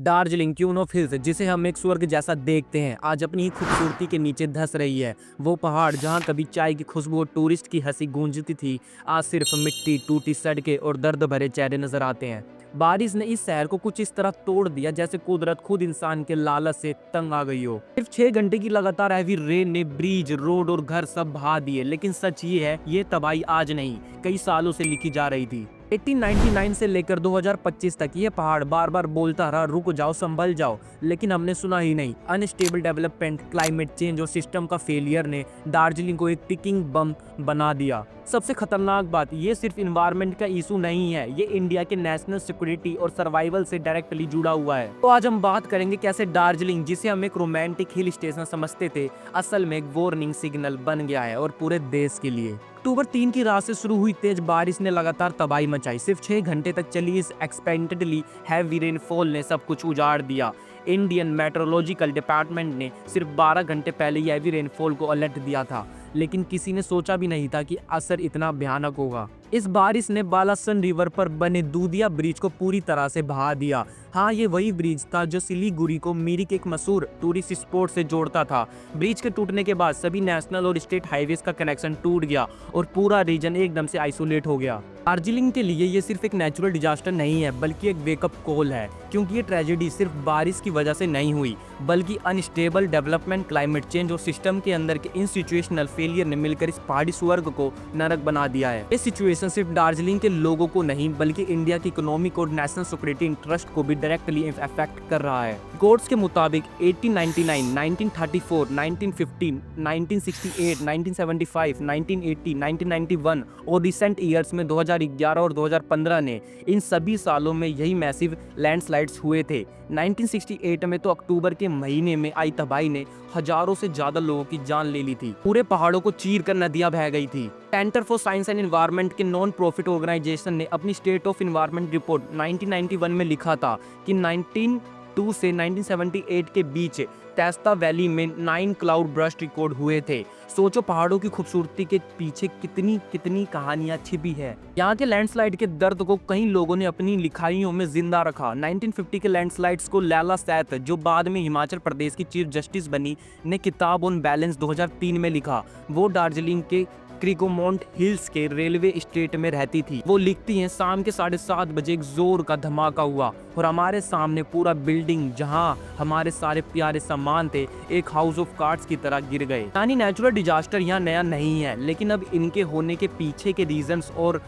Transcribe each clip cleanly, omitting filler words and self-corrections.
Darjeeling queen of hills, जिसे हम एक स्वर्ग जैसा देखते हैं, आज अपनी ही खूबसूरती के नीचे धंस रही है। वो पहाड़ जहाँ कभी चाय की खुशबू और टूरिस्ट की हंसी गूंजती थी, आज सिर्फ मिट्टी, टूटी सड़कें और दर्द भरे चेहरे नजर आते हैं। बारिश ने इस शहर को कुछ इस तरह तोड़ दिया जैसे कुदरत खुद इंसान के लालच से तंग आ गई हो। सिर्फ 6 घंटे की लगातार हैवी रेन ने ब्रिज, रोड और घर सब बहा दिए, लेकिन सच ये है, ये तबाही आज नहीं, कई सालों से लिखी जा रही थी। 1899 से लेकर 2025 तक ये पहाड़ बार बार बोलता रहा, रुक जाओ, संभल जाओ, लेकिन हमने सुना ही नहीं। अनस्टेबल डेवलपमेंट, क्लाइमेट चेंज और सिस्टम का फेलियर ने दार्जिलिंग को एक टिकिंग बम बना दिया। सबसे खतरनाक बात, ये सिर्फ इन्वायरमेंट का इशू नहीं है, ये इंडिया के नेशनल सिक्योरिटी और सर्वाइवल से डायरेक्टली जुड़ा हुआ है। तो आज हम बात करेंगे कैसे दार्जिलिंग, जिसे हम एक रोमांटिक हिल स्टेशन समझते थे, असल में एक वार्निंग सिग्नल बन गया है, और पूरे देश के लिए। अक्टूबर 3 की रात से शुरू हुई तेज बारिश ने लगातार तबाही मचाई। सिर्फ 6 घंटे तक चली इस एक्सपेक्टेडली हैवी रेनफॉल ने सब कुछ उजाड़ दिया। इंडियन मेट्रोलॉजिकल डिपार्टमेंट ने सिर्फ 12 घंटे पहले ही हैवी रेनफॉल को अलर्ट दिया था, लेकिन किसी ने सोचा भी नहीं था कि असर इतना भयानक होगा। इस बारिश ने बालासन रिवर पर बने दूधिया ब्रिज को पूरी तरह से बहा दिया। हाँ, ये वही ब्रिज था जो सिलीगुड़ी को मिरिक के एक मशहूर टूरिस्ट स्पॉट से जोड़ता था। ब्रिज के टूटने के बाद सभी नेशनल और स्टेट हाईवेज का कनेक्शन टूट गया और पूरा रीजन एकदम से आइसोलेट हो गया। दार्जिलिंग के लिए ये सिर्फ एक नेचुरल डिजास्टर नहीं है, बल्कि एक वेकअप कॉल है, क्योंकि ये ट्रेजेडी सिर्फ बारिश की वजह से नहीं हुई, बल्कि अनस्टेबल डेवलपमेंट, क्लाइमेट चेंज और सिस्टम के अंदर के इंस्टीट्यूशनल फेलियर ने मिलकर इस पहाड़ी स्वर्ग को नरक बना दिया है। इस सिचुएशन सिर्फ दार्जिलिंग के लोगों को नहीं, बल्कि इंडिया की इकोनॉमिक और नेशनल सिक्योरिटी इंटरेस्ट को भी डायरेक्टली इफेक्ट कर रहा है। रिकॉर्ड्स के मुताबिक 1899, 1934, 1915, 1968, 1975, 1980, 1991 और रिसेंट ईयर्स में 2011 और 2015 ने, इन सभी सालों में यही मैसिव लैंडस्लाइड्स हुए थे। 1968 में तो अक्टूबर के महीने में आई तबाही ने हजारों से ज्यादा लोगों की जान ले ली थी। पूरे पहाड़ों को चीर कर नदियां बह गई थी। Centre for science and environment के नॉन प्रॉफिट ऑर्गेनाइजेशन ने अपनी स्टेट ऑफ एनवायरनमेंट रिपोर्ट 1991 में लिखा था कि 1902 से 1978 के बीच तेस्ता वैली में 9 क्लाउड बर्स्ट रिकॉर्ड हुए थे। सोचो, पहाड़ों की खूबसूरती के पीछे कितनी कितनी कहानियां छिपी है। यहाँ के लैंडस्लाइड के दर्द को कई लोगों ने अपनी लिखाइयों में जिंदा रखा। 1950 के लैंडस्लाइड्स को लैला सैथ, जो बाद में हिमाचल प्रदेश की चीफ जस्टिस बनी, ने किताब ऑन बैलेंस 2003 में लिखा। वो दार्जिलिंग के क्रिकोमोंट हिल्स के रेलवे स्टेट में रहती थी। वो लिखती हैं, शाम के 7:30 बजे एक जोर का धमाका हुआ और हमारे सामने पूरा बिल्डिंग, जहां हमारे सारे प्यारे सामान थे, एक हाउस ऑफ कार्ड्स की तरह गिर गए। यानी नेचुरल डिजास्टर यहाँ नया नहीं है, लेकिन अब इनके होने के पीछे के रीजंस और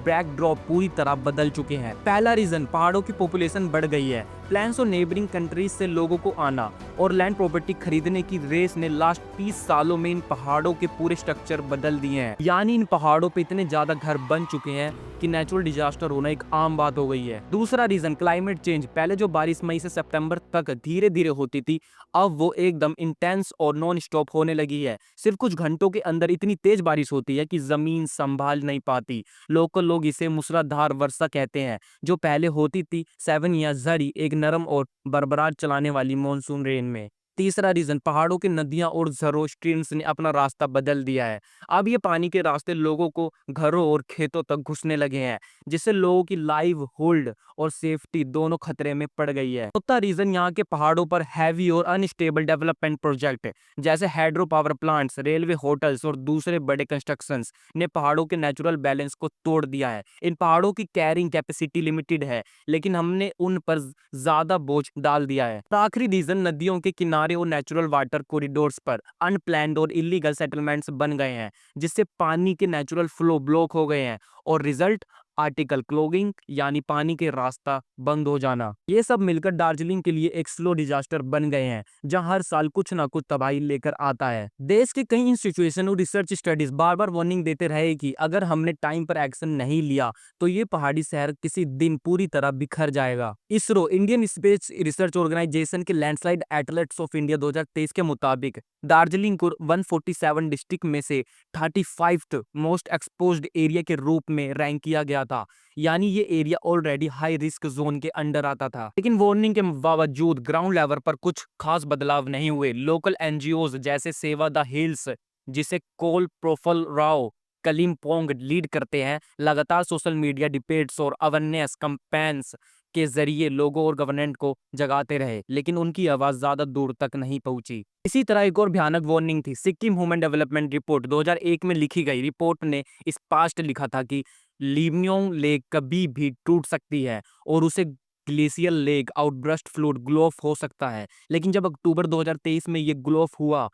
बैकड्रॉप पूरी तरह बदल चुके हैं। पहला रीजन, पहाड़ों की पॉपुलेशन बढ़ गई है। प्लान्स और नेबरिंग कंट्रीज से लोगों को आना और लैंड प्रॉपर्टी खरीदने की रेस ने लास्ट 30 सालों में इन पहाड़ों के पूरे स्ट्रक्चर बदल दिए हैं। यानी इन पहाड़ों पे इतने ज्यादा घर बन चुके हैं कि नेचुरल डिजास्टर होना एक आम बात हो गई है। दूसरा रीजन, क्लाइमेट चेंज। पहले जो बारिश मई से सितंबर तक धीरे धीरे होती थी, अब वो एकदम इंटेंस और नॉन स्टॉप होने लगी है। सिर्फ कुछ घंटों के अंदर इतनी तेज बारिश होती है कि जमीन संभाल नहीं पाती। लोकल लोग इसे मूसलाधार वर्षा कहते हैं। जो पहले होती थी 7 या झड़ी, एक नरम और बरबरार चलाने वाली मॉनसून रेन में। तीसरा रीजन, पहाड़ों की नदियां और झरों स्ट्रीम्स ने अपना रास्ता बदल दिया है। अब ये पानी के रास्ते लोगों को घरों और खेतों तक घुसने लगे हैं, जिससे लोगों की लाइवहुड और सेफ्टी दोनों खतरे में पड़ गई है। चौथा रीजन, यहाँ के पहाड़ों पर हैवी और अनस्टेबल डेवलपमेंट प्रोजेक्ट जैसे hydro power plants, railway, hotels और दूसरे बड़े कंस्ट्रक्शंस ने पहाड़ों के नेचुरल बैलेंस को तोड़ दिया है। इन पहाड़ों की कैरिंग कैपेसिटी लिमिटेड है, लेकिन हमने उन पर ज्यादा बोझ डाल दिया है। आखिरी रीजन, नदियों के किनारे और नेचुरल वाटर कॉरिडोर्स पर अनप्लैन्ड और इलीगल सेटलमेंट्स बन गए हैं, जिससे पानी के नेचुरल फ्लो ब्लॉक हो गए हैं, और रिजल्ट आर्टिकल क्लोगिंग, यानी पानी के रास्ता बंद हो जाना। ये सब मिलकर दार्जिलिंग के लिए एक स्लो डिजास्टर बन गए हैं, जहां हर साल कुछ ना कुछ तबाही लेकर आता है। देश के कई इंस्टीट्यूशन और रिसर्च स्टडीज बार बार वार्निंग देते रहे कि अगर हमने टाइम पर एक्शन नहीं लिया तो ये पहाड़ी शहर किसी दिन पूरी तरह बिखर जाएगा। ISRO, Indian Space Research Organisation के लैंडस्लाइड एटलर्ट्स ऑफ इंडिया 2023 के मुताबिक दार्जिलिंग को 147 डिस्ट्रिक्ट में से 35th मोस्ट एक्सपोज्ड एरिया के रूप में रैंक किया गया था। यानी ये area already high risk zone के अंडर आता था। लेकिन वार्निंग के बावजूद ग्राउंड लेवल पर कुछ खास बदलाव नहीं हुए। लोकल एनजीओज जैसे सेवा द हिल्स, जिसे कोल प्रोफल राव कलिम्पोंग लीड करते हैं, लगातार सोशल मीडिया डिबेट्स और अवेयरनेस कैंपेन्स के जरिए लोगों और गवर्नमेंट को जगाते रहे, लेकिन उनकी आवाज ज्यादा दूर तक नहीं पहुंची। इसी तरह एक और भयानक वार्निंग थी सिक्किम ह्यूमन डेवलपमेंट रिपोर्ट 2001 में लिखी गई। रिपोर्ट ने स्पष्ट लिखा था कि लिम्योंग लेक कभी भी टूट सकती है और उसे ग्लेशियल लेक आउटबर्स्ट फ्लूड ग्लोफ हो सकता है। लेकिन जब अक्टूबर 2023 में ये ग्लोफ हुआ,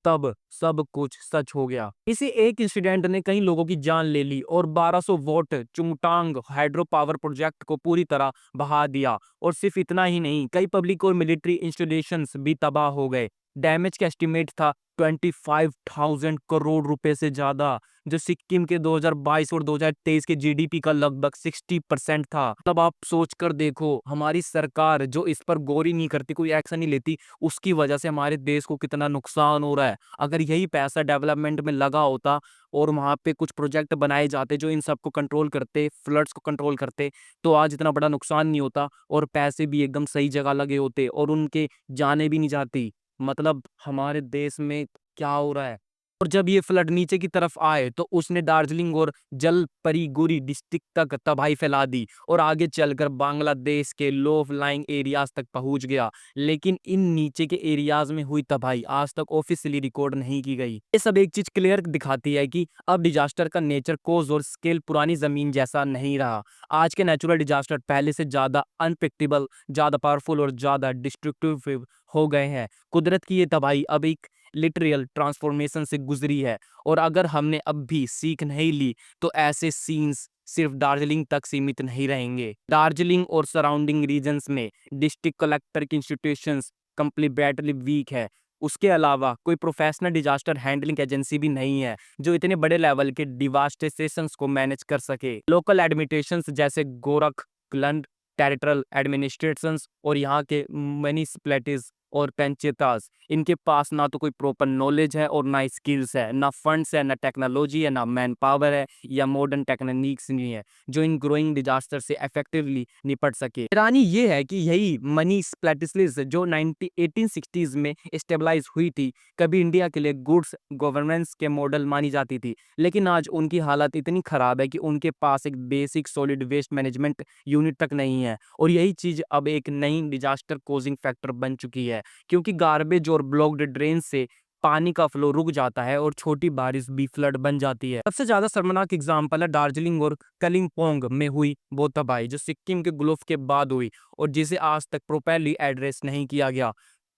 तब सब कुछ सच हो गया। इसी एक इंसिडेंट ने कई लोगों की जान ले ली और 1200 वोट चुंगटांग हाइड्रो पावर प्रोजेक्ट को पूरी तरह बहा दिया। और सिर्फ इतना ही नहीं, कई पब्लिक और मिलिट्री इंस्टॉलेशंस भी तबाह हो गए। डैमेज का एस्टिमेट था 25,000 करोड़ रुपए से ज्यादा, जो सिक्किम के 2022 और 2023 के जीडीपी का लगभग 60% था। तब आप सोच कर देखो, हमारी सरकार जो इस पर गौर ही नहीं करती, कोई एक्शन नहीं लेती, उसकी वजह से हमारे देश को कितना नुकसान हो रहा है। अगर यही पैसा डेवलपमेंट में लगा होता और वहां पे कुछ प्रोजेक्ट बनाए जाते जो इन सबको कंट्रोल करते, फ्लड्स को कंट्रोल करते, तो आज इतना बड़ा नुकसान नहीं होता और पैसे भी एकदम सही जगह लगे होते और उनके जाने भी नहीं जाती। मतलब हमारे देश में क्या हो रहा है। और जब ये फ्लड नीचे की तरफ आए तो उसने दार्जिलिंग और जलपरीगुड़ी डिस्ट्रिक्ट तक तबाही फैला दी और आगे चलकर बांग्लादेश के लो लाइंग एरियाज तक पहुंच गया। लेकिन इन नीचे के एरियाज में हुई तबाही आज तक ऑफिशियली रिकॉर्ड नहीं की गई। ये सब एक चीज क्लियर दिखाती है कि अब डिजास्टर का नेचर, कोज और स्केल पुरानी जमीन जैसा नहीं रहा। आज के नेचुरल डिजास्टर पहले से ज्यादा अनप्रेडिक्टेबल, ज्यादा पावरफुल और ज्यादा डिस्ट्रक्टिव हो गए हैं। कुदरत की ये तबाही अब एक लिटरल ट्रांसफॉर्मेशन से गुजरी है और अगर हमने अब भी सीख नहीं ली तो ऐसे सीन्स सिर्फ दार्जिलिंग तक सीमित नहीं रहेंगे। दार्जिलिंग और सराउंडिंग रीजन्स में डिस्ट्रिक्ट कलेक्टर की इंस्टीट्यूशंस कंप्लीटली वीक है। उसके अलावा कोई प्रोफेशनल डिजास्टर हैंडलिंग एजेंसी भी नहीं है जो इतने बड़े लेवल के डिवास्टेशंस को मैनेज कर सके। लोकल एडमिनिस्ट्रेशंस जैसे गोरखपुर टेरिटोरियल एडमिनिस्ट्रेशंस और यहाँ के म्युनिसिपैलिटीज और पंचायताज, इनके पास ना तो कोई प्रॉपर नॉलेज है और ना स्किल्स है, ना फंड्स है, ना टेक्नोलॉजी है, ना मैन पावर है या मॉडर्न टेक्निक्स नहीं है जो इन ग्रोइंग डिजास्टर से इफेक्टिवली निपट सके। हैरानी ये है कि यही मनी स्प्लैटिसलिस जो 1860s में स्टेबलाइज हुई थी, कभी इंडिया के लिए गुड्स गवर्नेंस के मॉडल मानी जाती थी, लेकिन आज उनकी हालत इतनी खराब है कि उनके पास एक basic solid waste management unit तक नहीं है। और यही चीज अब एक नई डिजास्टर कोजिंग फैक्टर बन चुकी है, क्योंकि गार्बेज और ब्लॉक्ड ड्रेन से पानी का फ्लो रुक जाता है और छोटी बारिश भी फ्लड बन जाती है। सबसे ज्यादा शर्मनाक एग्जांपल है दार्जिलिंग और कलिम्पोंग में हुई वो तबाही जो सिक्किम के ग्लोफ के बाद हुई और जिसे आज तक प्रॉपरली एड्रेस नहीं किया गया।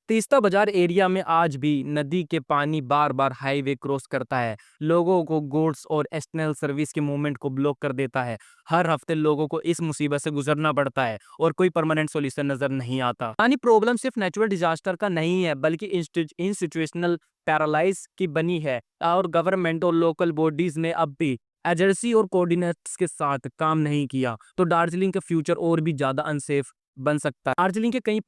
तीस्ता बाजार एरिया में आज भी नदी के पानी बार बार हाईवे क्रॉस करता है, लोगों को गुड्स और एक्सटर्नल सर्विस के मूवमेंट को ब्लॉक कर देता है। हर हफ्ते लोगों को इस मुसीबत से गुजरना पड़ता है और कोई परमानेंट सॉल्यूशन नजर नहीं आता। यानी प्रॉब्लम सिर्फ नेचुरल डिजास्टर का नहीं है, बल्कि इंस्टीट्यूशनल पैरालाइज की बनी है और गवर्नमेंट और लोकल बॉडीज ने अब भी एजेंसी और कोऑर्डिनेट्स के साथ काम नहीं किया तो दार्जिलिंग का फ्यूचर और भी ज्यादा अनसेफ बन सकता है। दार्जिलिंग के कई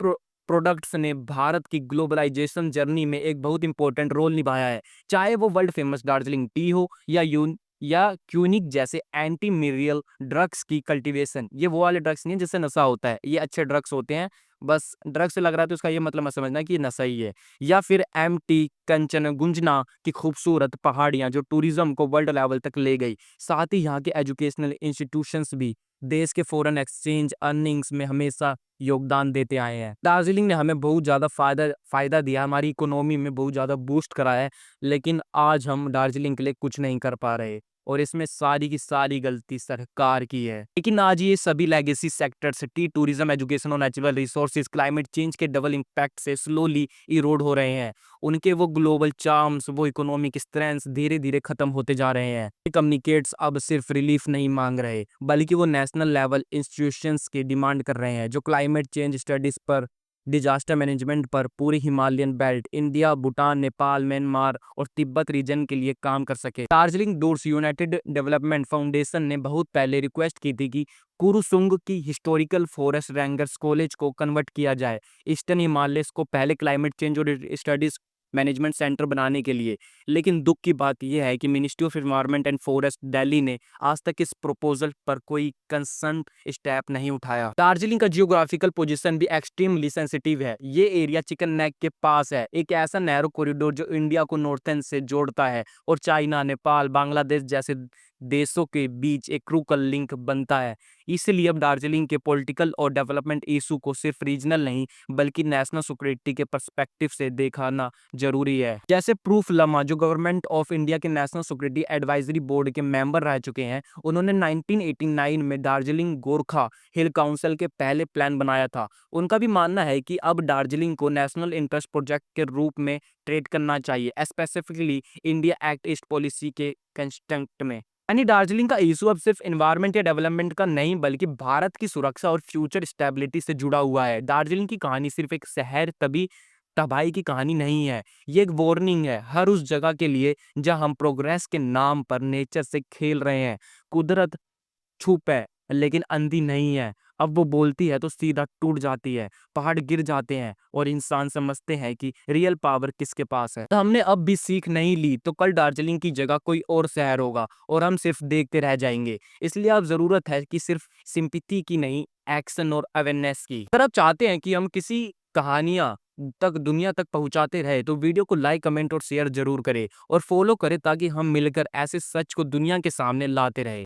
प्रोडक्ट्स ने भारत की ग्लोबलाइजेशन जर्नी में एक बहुत इंपॉर्टेंट रोल निभाया है, चाहे वो वर्ल्ड फेमस दार्जिलिंग टी हो या क्यूनिक जैसे एंटी मिरियल ड्रग्स की कल्टीवेशन। ये वो वाले ड्रग्स नहीं है जिससे नशा होता है, ये अच्छे ड्रग्स होते हैं। बस ड्रग्स से लग रहा है तो उसका ये मतलब मत समझना कि ये नशा ही है। या फिर एमटी कंचनगुंजना की खूबसूरत पहाड़ियां जो टूरिज्म को वर्ल्ड लेवल तक ले गई। साथ ही यहाँ के एजुकेशनल इंस्टीट्यूशंस भी देश के फॉरेन एक्सचेंज अर्निंग्स में हमेशा योगदान देते आए हैं। दार्जिलिंग ने हमें बहुत ज़्यादा फायदा दिया, हमारी इकोनॉमी में बहुत ज़्यादा बूस्ट कराया है, लेकिन आज हम दार्जिलिंग के लिए कुछ नहीं कर पा रहे और इसमें सारी की सारी गलती सरकार की है। लेकिन आज ये सभी legacy sectors tea tourism, education और नेचुरल रिसोर्सेज क्लाइमेट चेंज के डबल इम्पैक्ट से स्लोली इरोड हो रहे हैं। उनके वो ग्लोबल चार्म्स, वो इकोनॉमिक स्ट्रेंथ धीरे धीरे खत्म होते जा रहे हैं। कम्युनिकेट्स अब सिर्फ रिलीफ नहीं मांग रहे, बल्कि वो नेशनल लेवल इंस्टीट्यूशंस की डिमांड कर रहे हैं जो क्लाइमेट चेंज स्टडीज पर, डिजास्टर मैनेजमेंट पर पूरी Himalayan belt, India, Bhutan, Nepal, Myanmar और तिब्बत रीजन के लिए काम कर सके। Darjeeling doors United development foundation ने बहुत पहले रिक्वेस्ट की थी कि कुरुसुंग की हिस्टोरिकल फॉरेस्ट रेंजर्स कॉलेज को कन्वर्ट किया जाए ईस्टर्न हिमालयस को पहले क्लाइमेट चेंज और स्टडीज मैनेजमेंट सेंटर बनाने के लिए। लेकिन दुख की बात यह है कि ministry of environment and forest Delhi ने आज तक इस प्रपोजल पर कोई कंसर्न स्टेप नहीं उठाया। दार्जिलिंग का जियोग्राफिकल पोजीशन भी एक्सट्रीमली सेंसिटिव है। ये एरिया चिकन नेक के पास है, एक ऐसा नैरो कॉरिडोर जो इंडिया को नॉर्थन से जोड़ता है और चाइना, नेपाल, बांग्लादेश जैसे देशों के बीच एक क्रूकल लिंक बनता है। इसलिए अब दार्जिलिंग के पॉलिटिकल और डेवलपमेंट इशू को सिर्फ रीजनल नहीं बल्कि नेशनल सिक्योरिटी के पर्सपेक्टिव से देखना जरूरी है। जैसे प्रूफ लम्हा जो गवर्नमेंट ऑफ इंडिया के नेशनल सिक्योरिटी एडवाइजरी बोर्ड के मेंबर रह चुके हैं, उन्होंने 1989 में दार्जिलिंग गोरखा हिल काउंसिल के पहले प्लान बनाया था। उनका भी मानना है कि अब दार्जिलिंग को नेशनल इंटरेस्ट प्रोजेक्ट के रूप में ट्रीट करना चाहिए, specifically India act east policy के कंस्ट्रक्ट में। यानी दार्जिलिंग का इशू अब सिर्फ एनवायरनमेंट या डेवलपमेंट का नहीं बल्कि भारत की सुरक्षा और फ्यूचर स्टेबिलिटी से जुड़ा हुआ है। दार्जिलिंग की कहानी सिर्फ एक शहर तभी तबाही की कहानी नहीं है, ये एक वार्निंग है हर उस जगह के लिए जहां हम प्रोग्रेस के नाम पर नेचर से खेल रहे हैं। कुदरत चुप है लेकिन अंधी नहीं है। अब वो बोलती है तो सीधा टूट जाती है, पहाड़ गिर जाते हैं और इंसान समझते हैं कि रियल पावर किसके पास है। तो हमने अब भी सीख नहीं ली तो कल दार्जिलिंग की जगह कोई और शहर होगा और हम सिर्फ देखते रह जाएंगे। इसलिए अब जरूरत है कि सिर्फ सिंपैथी की नहीं, एक्शन और अवेयरनेस की। अगर आप चाहते हैं कि हम किसी कहानियां तक दुनिया तक पहुंचाते रहे तो वीडियो को लाइक, कमेंट और शेयर जरूर करें और फॉलो करें ताकि हम मिलकर ऐसे सच को दुनिया के सामने लाते रहे।